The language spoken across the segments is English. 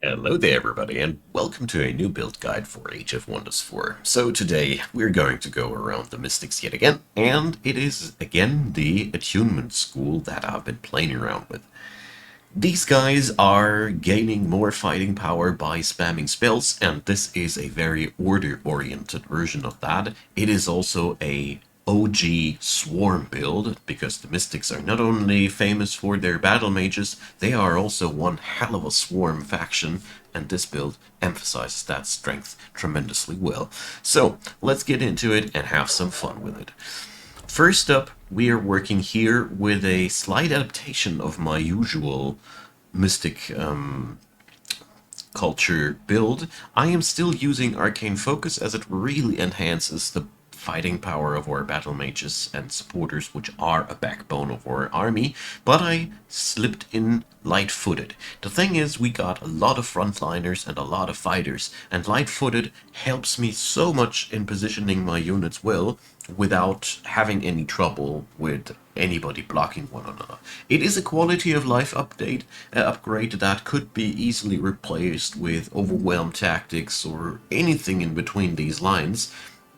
Hello there everybody, and welcome to a new build guide for Age of Wonders 4. So today we're going to go around the Mystics yet again, and it is again the attunement school that I've been playing around with. These guys are gaining more fighting power by spamming spells, and this is a very order-oriented version of that. It is also a OG swarm build, because the Mystics are not only famous for their battle mages, they are also one hell of a swarm faction, and this build emphasizes that strength tremendously well. So, let's get into it and have some fun with it. First up, we are working here with a slight adaptation of my usual Mystic Culture build. I am still using Arcane Focus as it really enhances the fighting power of our battle mages and supporters, which are a backbone of our army, but I slipped in light-footed. The thing is, we got a lot of frontliners and a lot of fighters, and light-footed helps me so much in positioning my units well without having any trouble with anybody blocking one another. It is a quality of life upgrade that could be easily replaced with overwhelm tactics or anything in between these lines,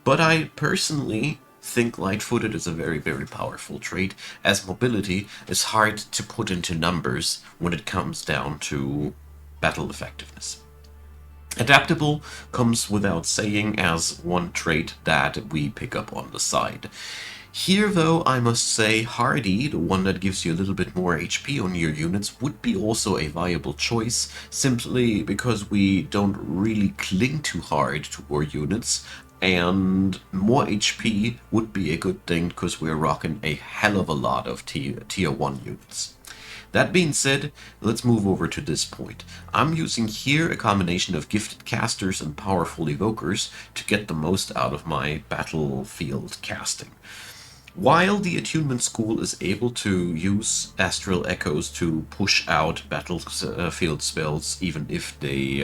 but I personally think light-footed is a very powerful trait, as mobility is hard to put into numbers when it comes down to battle effectiveness. Adaptable comes without saying as one trait that we pick up on the side. Here, though, I must say Hardy, the one that gives you a little bit more HP on your units, would be also a viable choice, simply because we don't really cling too hard to our units, and more HP would be a good thing because we're rocking a hell of a lot of tier 1 units. That being said, let's move over to this point. I'm using here a combination of gifted casters and powerful evokers to get the most out of my battlefield casting. While the Attunement School is able to use Astral Echoes to push out battlefield spells even if the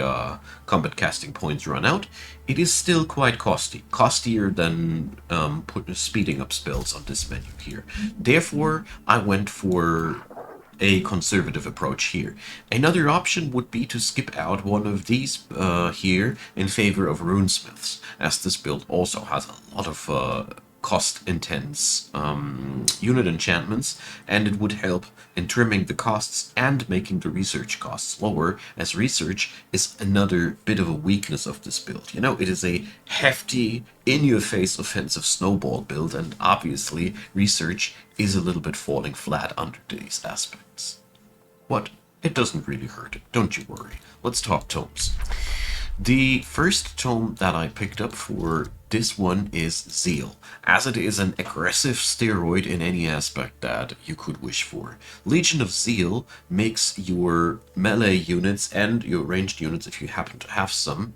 combat casting points run out, it is still quite costier than speeding up spells on this menu here. Therefore, I went for a conservative approach here. Another option would be to skip out one of these here in favor of runesmiths, as this build also has a lot of cost-intense unit enchantments, and it would help in trimming the costs and making the research costs lower, as research is another bit of a weakness of this build. You know, it is a hefty, in-your-face offensive snowball build, and obviously research is a little bit falling flat under these aspects. What? It doesn't really hurt it, don't you worry. Let's talk tomes. The first tome that I picked up for this one is Zeal, as it is an aggressive steroid in any aspect that you could wish for. Legion of Zeal makes your melee units and your ranged units, if you happen to have some,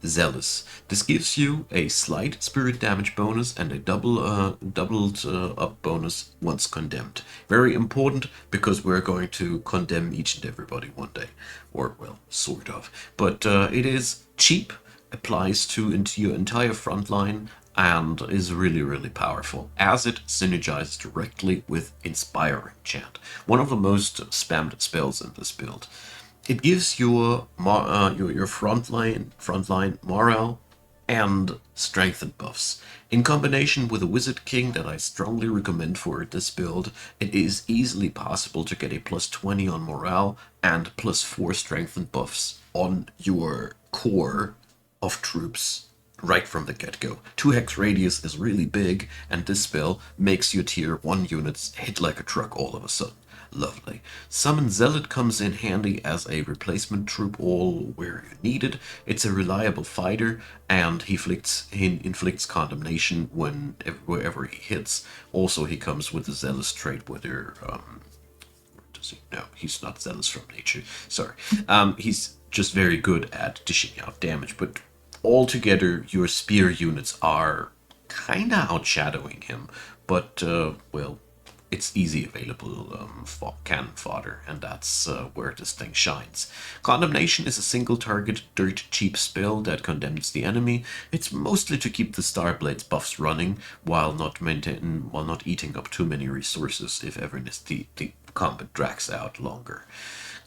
zealous. This gives you a slight spirit damage bonus and a doubled up bonus once condemned. Very important, because we're going to condemn each and everybody one day. Or, well, sort of. But it is cheap, applies into your entire front line, and is really powerful, as it synergizes directly with Inspiring Chant, one of the most spammed spells in this build. It gives your frontline morale and strengthened buffs. In combination with a Wizard King that I strongly recommend for this build, it is easily possible to get a plus 20 on morale and plus 4 strengthened buffs on your core of troops right from the get-go. 2 hex radius is really big, and this spell makes your tier 1 units hit like a truck all of a sudden. Lovely. Summon Zealot comes in handy as a replacement troop all where you need it. It's a reliable fighter, and he inflicts condemnation wherever he hits. Also, he comes with the Zealous trait, whether does he? No, he's not zealous from nature. Sorry. He's just very good at dishing out damage, but altogether, your spear units are kinda outshadowing him. But, well, it's easy available cannon fodder, and that's where this thing shines. Condemnation is a single target, dirt cheap spell that condemns the enemy. It's mostly to keep the Starblade's buffs running while not eating up too many resources if ever the combat drags out longer.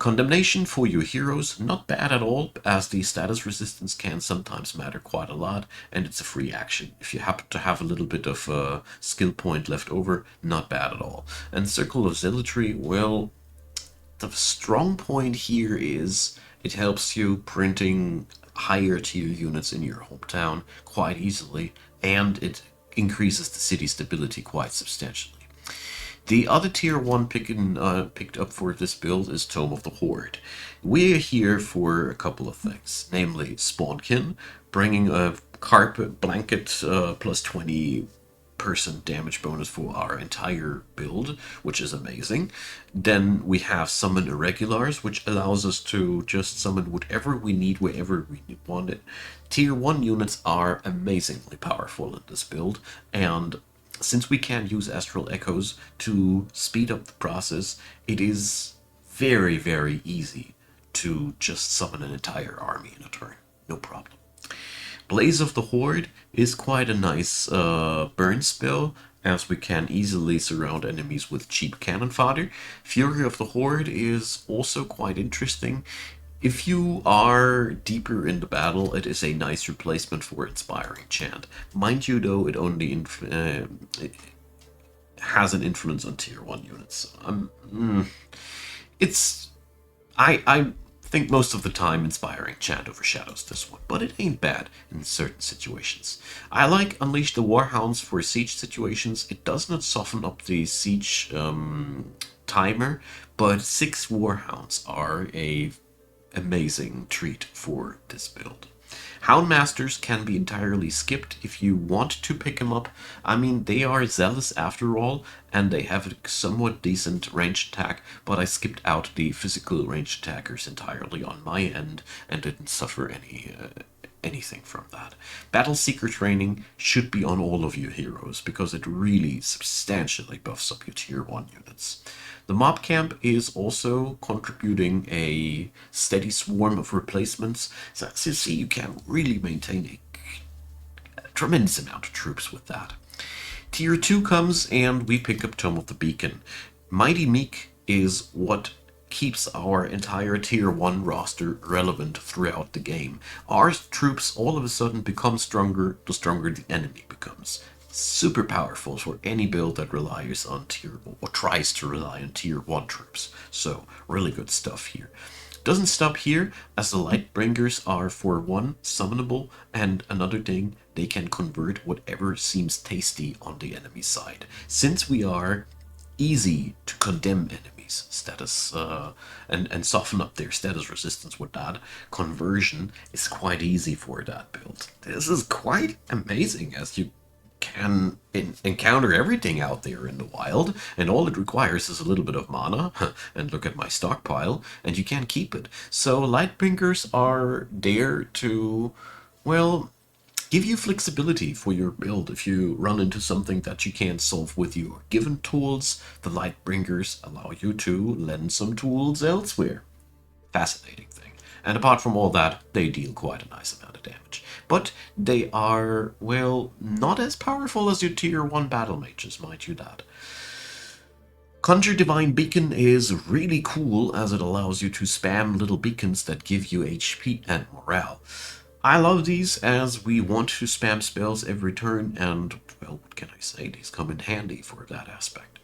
Condemnation for your heroes, not bad at all, as the status resistance can sometimes matter quite a lot, and it's a free action. If you happen to have a little bit of a skill point left over, not bad at all. And Circle of Zealotry, well, the strong point here is it helps you printing higher tier units in your hometown quite easily, and it increases the city stability quite substantially. The other tier 1 picked up for this build is Tome of the Horde. We're here for a couple of things, namely Spawnkin, bringing a carpet blanket plus 20% damage bonus for our entire build, which is amazing. Then we have Summon Irregulars, which allows us to just summon whatever we need wherever we want it. Tier 1 units are amazingly powerful in this build, and since we can use Astral Echoes to speed up the process, it is very, very easy to just summon an entire army in a turn. No problem. Blaze of the Horde is quite a nice burn spell, as we can easily surround enemies with cheap cannon fodder. Fury of the Horde is also quite interesting. If you are deeper in the battle, it is a nice replacement for Inspiring Chant. Mind you, though, it only it has an influence on tier 1 units. I think most of the time Inspiring Chant overshadows this one, but it ain't bad in certain situations. I like Unleash the Warhounds for siege situations. It does not soften up the siege timer, but 6 Warhounds are a amazing treat for this build. Houndmasters can be entirely skipped if you want to pick them up. I mean, they are zealous after all, and they have a somewhat decent ranged attack, but I skipped out the physical ranged attackers entirely on my end and didn't suffer anything from that. Battle Seeker training should be on all of your heroes, because it really substantially buffs up your tier 1 units. The mob camp is also contributing a steady swarm of replacements, so as you see, you can really maintain a tremendous amount of troops with that. Tier 2 comes and we pick up Tome of the Beacon. Mighty Meek is what keeps our entire tier 1 roster relevant throughout the game. Our troops all of a sudden become stronger the stronger the enemy becomes. Super powerful for any build that relies on or tries to rely on tier 1 troops. So really good stuff here. Doesn't stop here, as the Lightbringers are for one summonable, and another thing, they can convert whatever seems tasty on the enemy side. Since we are easy to condemn enemies status and soften up their status resistance with that, conversion is quite easy for that build. This is quite amazing, as you can encounter everything out there in the wild, and all it requires is a little bit of mana, and look at my stockpile, and you can keep it. So Lightbringers are there to, well, give you flexibility for your build. If you run into something that you can't solve with your given tools, the Lightbringers allow you to lend some tools elsewhere. Fascinating thing. And apart from all that, they deal quite a nice amount of damage. But they are, well, not as powerful as your tier 1 battle mages, mind you that. Conjure Divine Beacon is really cool, as it allows you to spam little beacons that give you HP and morale. I love these, as we want to spam spells every turn, and, well, what can I say, these come in handy for that aspect.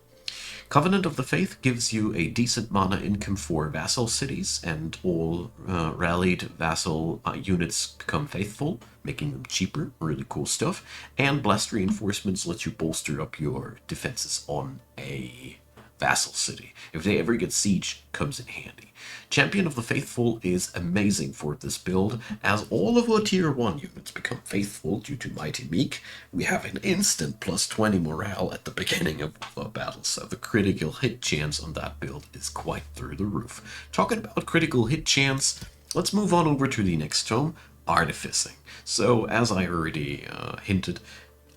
Covenant of the Faith gives you a decent mana income for vassal cities, and all rallied vassal units become faithful, making them cheaper. Really cool stuff. And Blast Reinforcements lets you bolster up your defenses on a vassal city. If they ever get siege, comes in handy. Champion of the Faithful is amazing for this build, as all of our tier 1 units become faithful due to Mighty Meek. We have an instant plus 20 morale at the beginning of a battle, so the critical hit chance on that build is quite through the roof. Talking about critical hit chance, let's move on over to the next tome, Artificing. So, as I already hinted,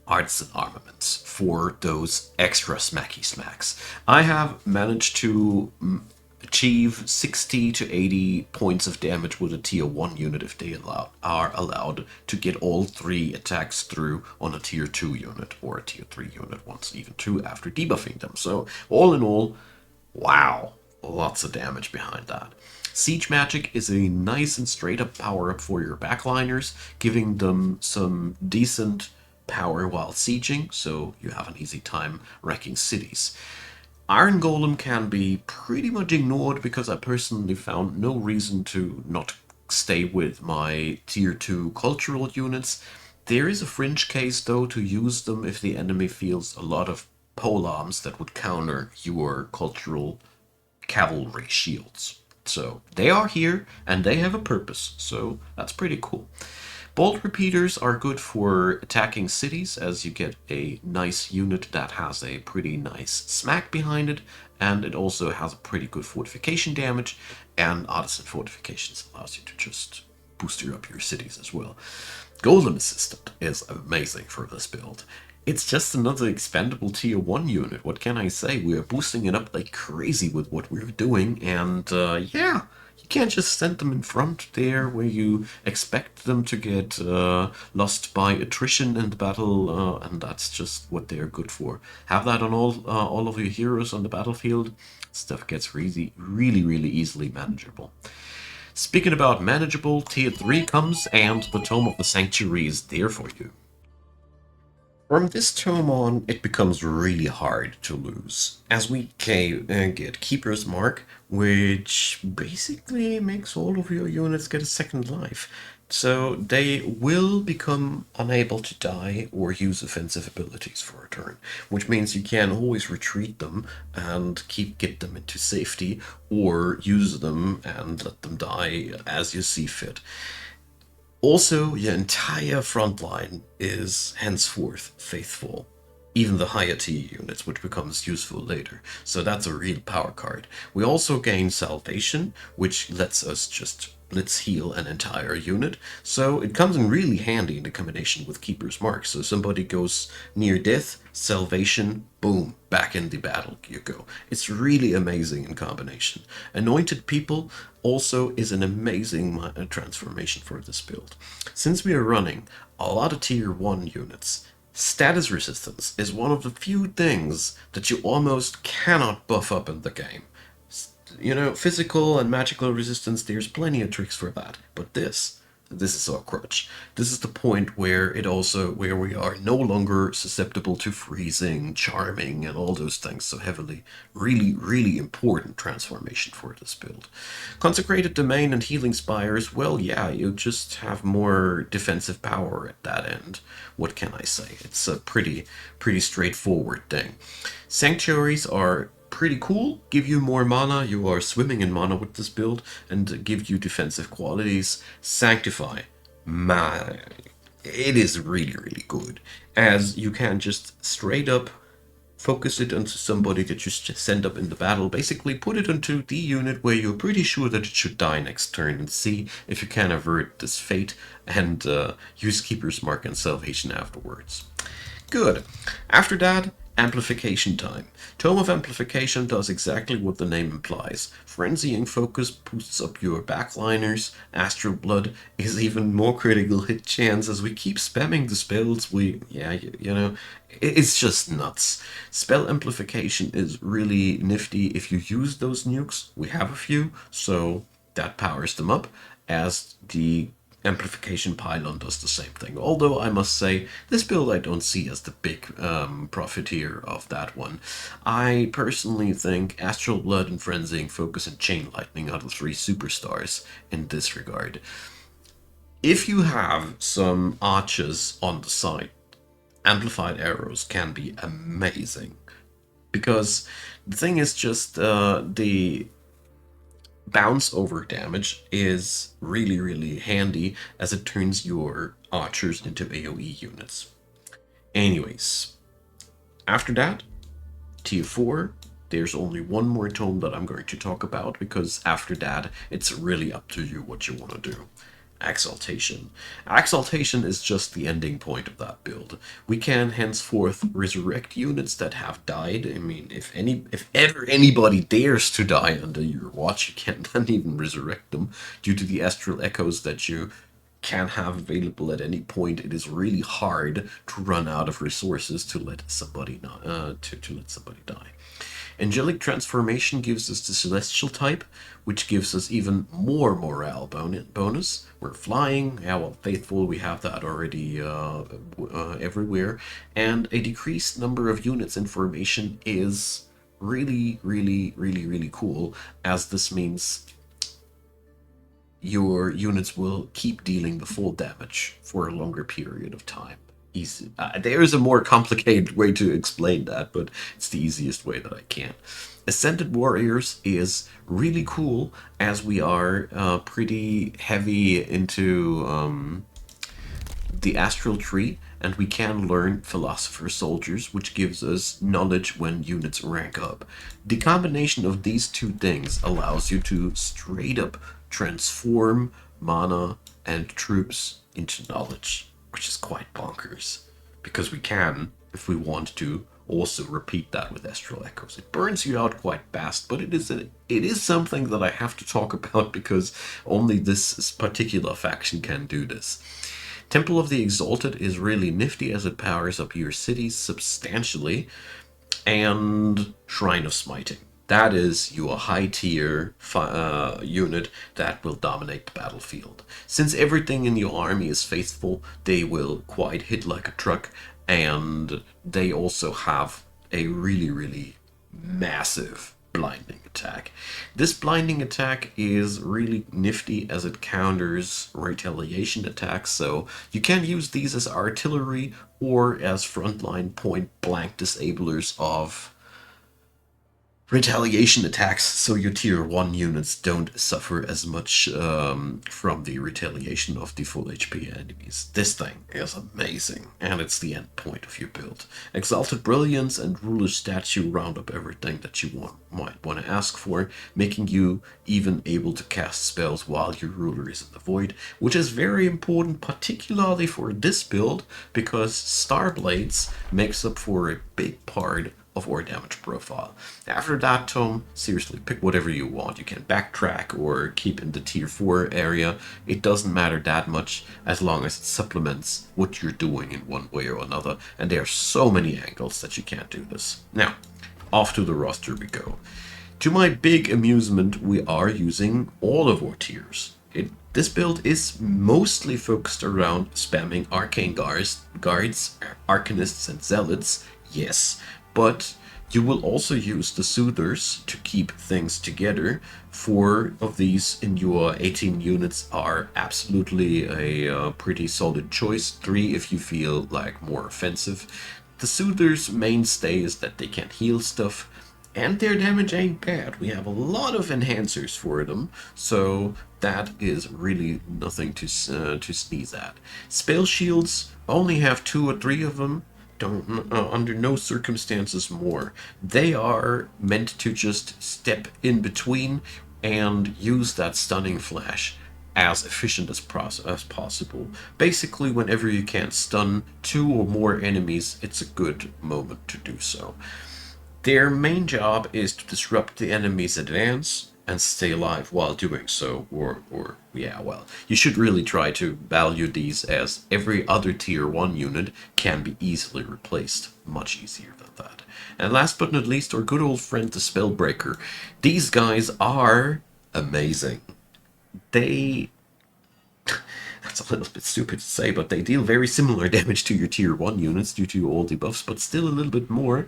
arts and armaments for those extra smacky smacks. I have managed to achieve 60 to 80 points of damage with a tier 1 unit if they are allowed to get all 3 attacks through on a tier 2 unit, or a tier 3 unit once even 2 after debuffing them. So all in all, wow, lots of damage behind that. Siege Magic is a nice and straight up power up for your backliners, giving them some decent power while sieging, so you have an easy time wrecking cities. Iron Golem can be pretty much ignored because I personally found no reason to not stay with my tier 2 cultural units. There is a fringe case though to use them if the enemy feels a lot of polearms that would counter your cultural cavalry shields. So they are here and they have a purpose, so that's pretty cool. Bolt repeaters are good for attacking cities, as you get a nice unit that has a pretty nice smack behind it, and it also has a pretty good fortification damage, and Artisan Fortifications allows you to just booster up your cities as well. Golem Assistant is amazing for this build. It's just another expendable tier 1 unit. What can I say? We're boosting it up like crazy with what we're doing, and yeah, you can't just send them in front there where you expect them to get lost by attrition in the battle, and that's just what they're good for. Have that on all of your heroes on the battlefield. Stuff gets really easily manageable. Speaking about manageable, tier 3 comes, and the Tome of the Sanctuary is there for you. From this tome on, it becomes really hard to lose, as we get Keeper's Mark, which basically makes all of your units get a second life. So they will become unable to die or use offensive abilities for a turn, which means you can always retreat them and get them into safety, or use them and let them die as you see fit. Also, your entire front line is henceforth faithful. Even the higher tier units, which becomes useful later. So that's a real power card. We also gain Salvation, which lets us just blitz heal an entire unit. So it comes in really handy in the combination with Keeper's Mark. So somebody goes near death, Salvation, boom, back in the battle you go. It's really amazing in combination. Anointed People also is an amazing transformation for this build. Since we are running a lot of tier 1 units, status resistance is one of the few things that you almost cannot buff up in the game. You know, physical and magical resistance, there's plenty of tricks for that, but this is our crutch. This is the point where where we are no longer susceptible to freezing, charming, and all those things so heavily. Really important transformation for this build. Consecrated Domain and Healing Spires, well, yeah, you just have more defensive power at that end. What can I say? It's a pretty straightforward thing. Sanctuaries are pretty cool, give you more mana, you are swimming in mana with this build, and give you defensive qualities. Sanctify, man, it is really good, as you can just straight up focus it onto somebody that you just send up in the battle, basically put it onto the unit where you're pretty sure that it should die next turn, and see if you can avert this fate, and use Keeper's Mark and Salvation afterwards. Good. After that, amplification time. Tome of Amplification does exactly what the name implies. Frenzying Focus boosts up your backliners. Astral Blood is even more critical hit chance. As we keep spamming the spells, you know, it's just nuts. Spell Amplification is really nifty if you use those nukes. We have a few, so that powers them up, as the Amplification Pylon does the same thing. Although I must say, this build I don't see as the big profiteer of that one. I personally think Astral Blood and Frenzying Focus and Chain Lightning are the 3 superstars in this regard. If you have some archers on the side, Amplified Arrows can be amazing. Because the thing is just the bounce over damage is really handy, as it turns your archers into AoE units. Anyways, after that, tier 4, there's only one more tome that I'm going to talk about, because after that, it's really up to you what you want to do. Exaltation. Exaltation is just the ending point of that build. We can henceforth resurrect units that have died. I mean, if ever anybody dares to die under your watch, you can't then even resurrect them due to the astral echoes that you can have available at any point. It is really hard to run out of resources to let somebody to let somebody die. Angelic Transformation gives us the Celestial type, which gives us even more morale bonus. We're flying, yeah, well, Faithful, we have that already everywhere. And a decreased number of units in formation is really cool, as this means your units will keep dealing the full damage for a longer period of time. Easy. There is a more complicated way to explain that, but it's the easiest way that I can. Ascended Warriors is really cool, as we are pretty heavy into the Astral Tree, and we can learn Philosopher Soldiers, which gives us knowledge when units rank up. The combination of these two things allows you to straight up transform mana and troops into knowledge, which is quite bonkers. Because we can, if we want to, also repeat that with Astral Echoes. It burns you out quite fast, but it is something that I have to talk about because only this particular faction can do this. Temple of the Exalted is really nifty as it powers up your cities substantially, and Shrine of Smiting. That is your high tier unit that will dominate the battlefield. Since everything in your army is faithful, they will quite hit like a truck, and they also have a really massive blinding attack. This blinding attack is really nifty as it counters retaliation attacks, so you can use these as artillery or as frontline point blank disablers of retaliation attacks, so your tier 1 units don't suffer as much from the retaliation of the full HP enemies. This thing is amazing, and it's the end point of your build. Exalted Brilliance and Ruler's Statue round up everything that you might want to ask for, making you even able to cast spells while your ruler is in the void, which is very important, particularly for this build, because Starblades makes up for a big part of our damage profile. After that, Tome, seriously, pick whatever you want. You can backtrack or keep in the tier 4 area. It doesn't matter that much as long as it supplements what you're doing in one way or another, and there are so many angles that you can't do this. Now, off to the roster we go. To my big amusement, we are using all of our tiers. This build is mostly focused around spamming Arcane Guards, Arcanists, and Zealots, yes, but you will also use the Soothers to keep things together. 4 of these in your 18 units are absolutely a pretty solid choice. 3 if you feel like more offensive. The Soothers' mainstay is that they can heal stuff, and their damage ain't bad. We have a lot of enhancers for them, so that is really nothing to sneeze at. Spell shields only have 2 or 3 of them. Don't under no circumstances more. They are meant to just step in between and use that stunning flash as efficient as possible. Basically, whenever you can stun 2 or more enemies, it's a good moment to do so. Their main job is to disrupt the enemy's advance and stay alive while doing so, yeah, well, you should really try to value these, as every other tier 1 unit can be easily replaced, much easier than that. And last but not least, our good old friend the Spellbreaker. These guys are amazing. They... That's a little bit stupid to say, but they deal very similar damage to your tier 1 units due to all debuffs, but still a little bit more.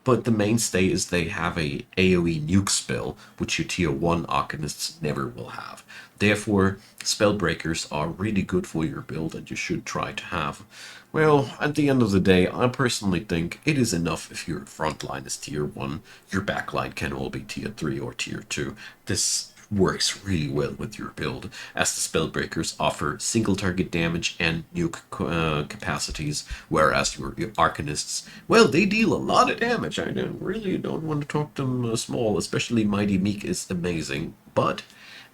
But the mainstay is they have a AoE nuke spell, which your tier 1 Arcanists never will have. Therefore, Spellbreakers are really good for your build, and you should try to have. Well, at the end of the day, I personally think it is enough if your frontline is tier 1, your backline can all be tier 3 or tier 2. This works really well with your build, as the Spellbreakers offer single target damage and nuke capacities, whereas your Arcanists, well, they deal a lot of damage. I really don't want to talk them small, especially Mighty Meek is amazing, but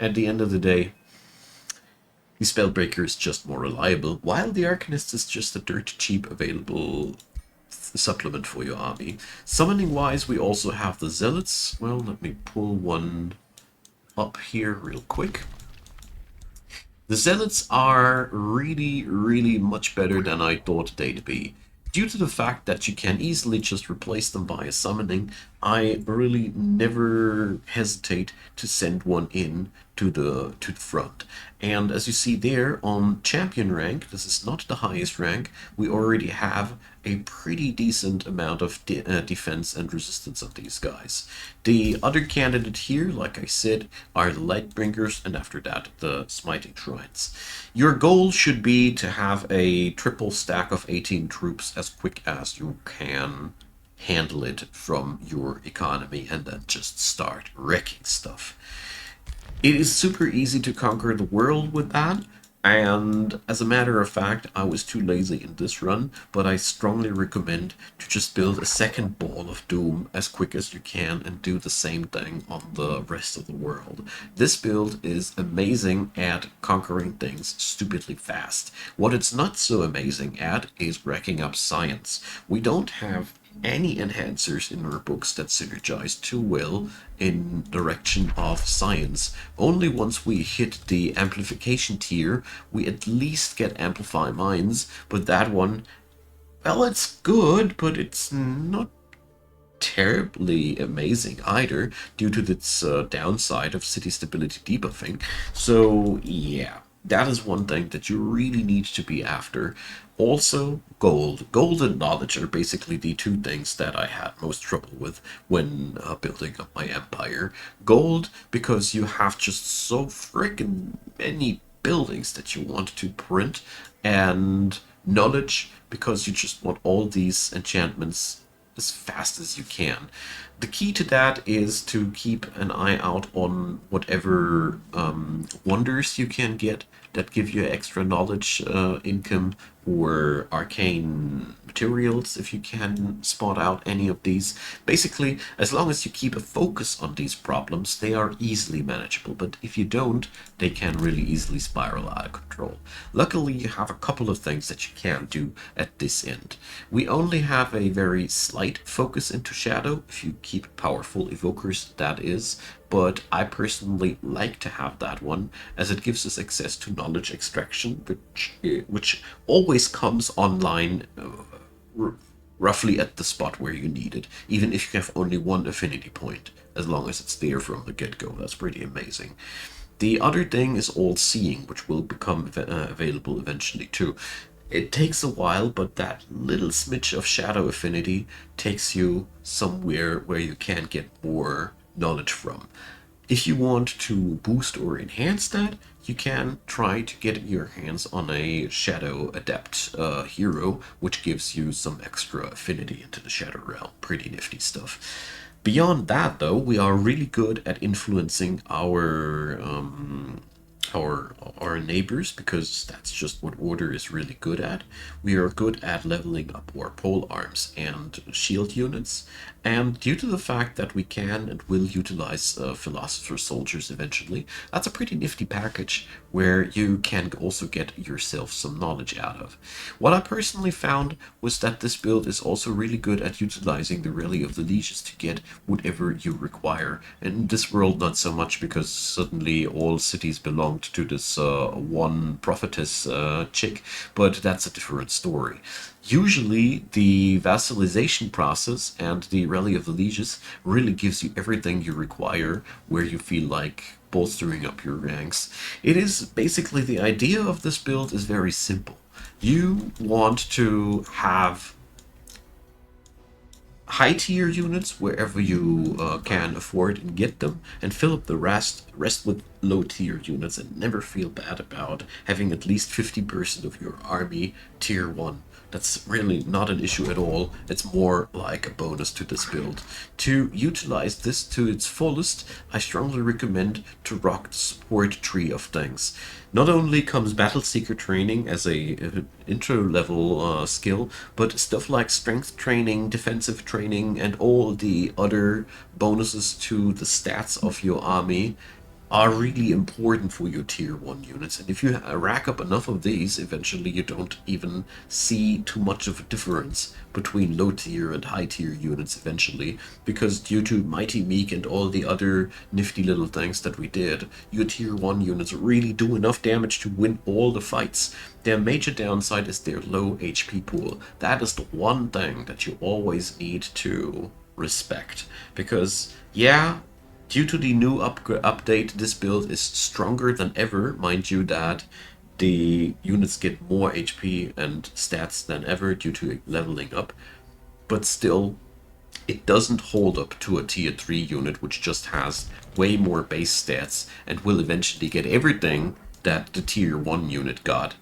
at the end of the day, the Spellbreaker is just more reliable, while the Arcanist is just a dirt cheap available supplement for your army. Summoning wise, we also have the Zealots. Well, let me pull one up here real quick. The Zealots are really much better than I thought they'd be. due to the fact that you can easily just replace them by a summoning, I really never hesitate to send one in to the front. And as you see there on champion rank, this is not the highest rank, we already have a pretty decent amount of defense and resistance of these guys. The other candidate here, like I said, are the Lightbringers, and after that, the Smiting Shrines. Your goal should be to have a triple stack of 18 troops as quick as you can handle it from your economy, and then just start wrecking stuff. It is super easy to conquer the world with that, and as a matter of fact, I was too lazy in this run, but I strongly recommend to just build a second Ball of Doom as quick as you can and do the same thing on the rest of the world. This build is amazing at conquering things stupidly fast. What it's not so amazing at is racking up science. We don't have any enhancers in our books that synergize too well in direction of science. Only once we hit the amplification tier, we at least get amplify minds, but that one, well, it's good, but it's not terribly amazing either, due to its downside of city stability debuffing. So yeah, that is one thing that you really need to be after. Also, gold. Gold and knowledge are basically the two things that I had most trouble with when building up my empire. Gold, because you have just so freaking many buildings that you want to print, and knowledge, because you just want all these enchantments as fast as you can. The key to that is to keep an eye out on whatever wonders you can get that give you extra knowledge income, or arcane materials if you can spot out any of these. Basically, as long as you keep a focus on these problems, they are easily manageable, but if you don't, they can really easily spiral out of control. Luckily, you have a couple of things that you can do at this end. We only have a very slight focus into shadow, if you keep powerful evokers, that is, but I personally like to have that one, as it gives us access to knowledge extraction, which always comes online roughly at the spot where you need it, even if you have only one affinity point, as long as it's there from the get-go. That's pretty amazing. The other thing is all seeing, which will become available eventually too. It takes a while, but that little smidge of shadow affinity takes you somewhere where you can get more knowledge from. If you want to boost or enhance that, you can try to get your hands on a Shadow Adept hero, which gives you some extra affinity into the Shadow Realm. Pretty nifty stuff. Beyond that, though, we are really good at influencing our neighbors, because that's just what Order is really good at. We are good at leveling up our pole arms and shield units, and due to the fact that we can and will utilize Philosopher Soldiers eventually, that's a pretty nifty package where you can also get yourself some knowledge out of. What I personally found was that this build is also really good at utilizing the Rally of the Lieges to get whatever you require. In this world, not so much, because suddenly all cities belonged to this one prophetess chick, but that's a different story. Usually, the vassalization process and the Rally of the Lieges really gives you everything you require where you feel like bolstering up your ranks. It is basically, the idea of this build is very simple. You want to have high tier units wherever you can afford and get them, and fill up the rest with low tier units, and never feel bad about having at least 50% of your army tier 1. That's really not an issue at all. It's more like a bonus to this build. To utilize this to its fullest, I strongly recommend to rock the support tree of things. Not only comes Battle Seeker training as a intro level skill, but stuff like strength training, defensive training, and all the other bonuses to the stats of your army are really important for your tier 1 units, and if you rack up enough of these, eventually you don't even see too much of a difference between low tier and high tier units eventually, because due to Mighty Meek and all the other nifty little things that we did, your tier 1 units really do enough damage to win all the fights. Their major downside is their low HP pool. That is the one thing that you always need to respect, because yeah, due to the new update, this build is stronger than ever. Mind you that the units get more HP and stats than ever due to leveling up, but still, it doesn't hold up to a tier 3 unit which just has way more base stats and will eventually get everything that the tier 1 unit got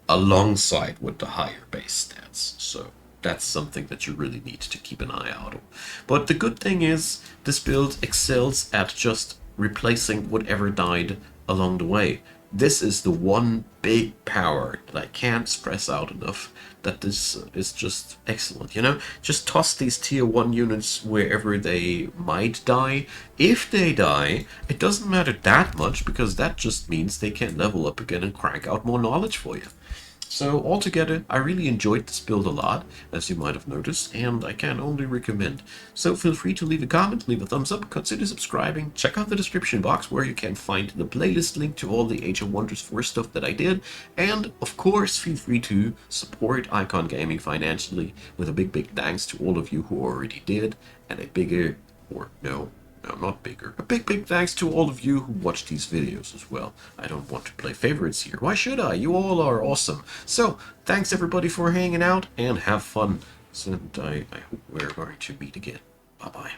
alongside with the higher base stats. So that's something that you really need to keep an eye out on. But the good thing is, this build excels at just replacing whatever died along the way. This is the one big power that I can't stress out enough, that this is just excellent, you know? Just toss these tier 1 units wherever they might die. If they die, it doesn't matter that much, because that just means they can level up again and crank out more knowledge for you. So altogether, I really enjoyed this build a lot, as you might have noticed, and I can only recommend. So feel free to leave a comment, leave a thumbs up, consider subscribing, check out the description box where you can find the playlist link to all the Age of Wonders 4 stuff that I did, and of course feel free to support Icon Gaming financially, with a big thanks to all of you who already did, and a bigger, or no, not bigger. A big thanks to all of you who watch these videos as well. I don't want to play favorites here. Why should I? You all are awesome. So, thanks everybody for hanging out, and have fun. And I hope we're going to meet again. Bye-bye.